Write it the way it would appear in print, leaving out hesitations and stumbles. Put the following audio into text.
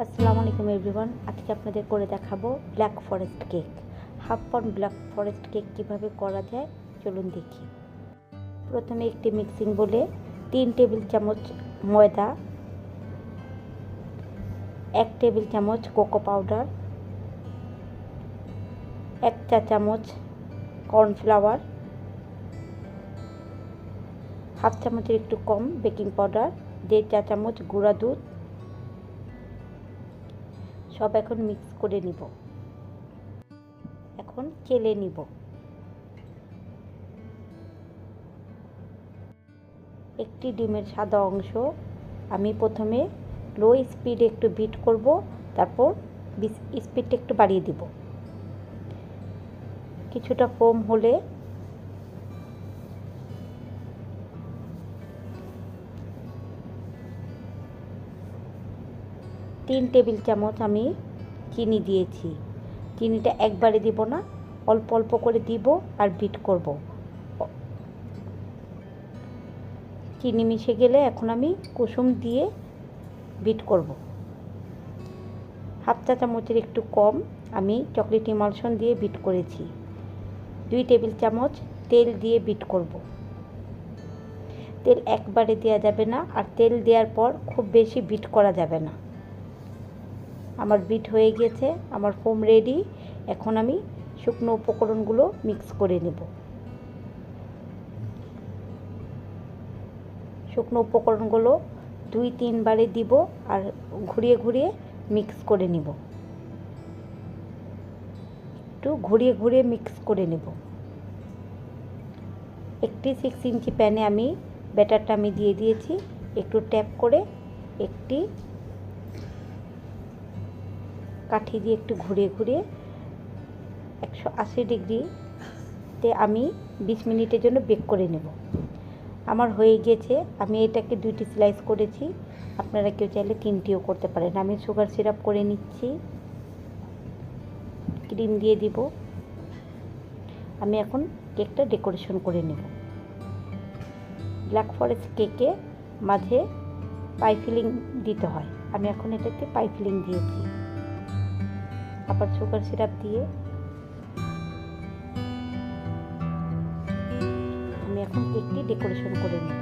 আসসালামু আলাইকুম এভরিওয়ান। আজকে আপনাদের করে দেখাবো black forest cake. Half pound black forest cake কীভাবে করা যায় চলুন দেখি। প্রথমে একটি মিক্সিং বোলে 3 টেবিল চামচ ময়দা, 1 টেবিল চামচ কোকো পাউডার, 1 চা চামচ কর্নফ্লাওয়ার, হাফ চামচের একটু কম বেকিং পাউডার, 1.5 চা চামচ গুঁড়া দুধ সব এখন মিক্স করে নিব। এখন চেলে নিব। একটি ডিমের সাদা অংশ আমি প্রথমে লো স্পিডে একটু বিট করব, তারপর স্পিডটা একটু বাড়িয়ে দিব। কিছুটা ফোম হলে তিন টেবিল চামচ আমি চিনি দিয়েছি। চিনিটা একবারে দিব না, অল্প অল্প করে দিব আর বিট করব। চিনি মিশে গেলে এখন আমি কুসুম দিয়ে বিট করব। হাফ চা চামচের একটু কম আমি চকলেট ইমালশন দিয়ে বিট করেছি। 2 টেবিল চামচ তেল দিয়ে বিট করব। তেল একবারে দেওয়া যাবে না, আর তেল দেওয়ার পর খুব বেশি বিট করা যাবে না। আমার বিট হয়ে গেছে, আমার ফোম রেডি। এখন আমি শুকনো উপকরণগুলো মিক্স করে নেব। শুকনো উপকরণগুলো 2-3 বারে দিব আর ঘুরিয়ে ঘুরিয়ে মিক্স করে নিব। একটু ঘুরিয়ে ঘুরিয়ে মিক্স করে নেব। একটি 6 ইঞ্চি প্যানে আমি ব্যাটারটা আমি দিয়ে দিয়েছি। একটু ট্যাপ করে একটি কাঠি দিয়ে একটু ঘুরিয়ে ঘুরিয়ে 180 ডিগ্রিতে আমি 20 মিনিটের জন্য বেক করে নেব। আমার হয়ে গেছে। আমি এটাকে 2টি স্লাইস করেছি, আপনারা কেউ চাইলে 3টিও করতে পারেন। আমি সুগার সিরাপ করে নিচ্ছি, ক্রিম দিয়ে দিব। আমি এখন কেকটা ডেকোরেশন করে নেব। ব্ল্যাক ফরেস্ট কেকে মাঝে পাই ফিলিং দিতে হয়। আমি এখন এটাতে পাই ফিলিং দিয়েছি। আবার সুগার সিরাপ দিয়ে আমি এখন কেকটি ডেকোরেশন করে নেব।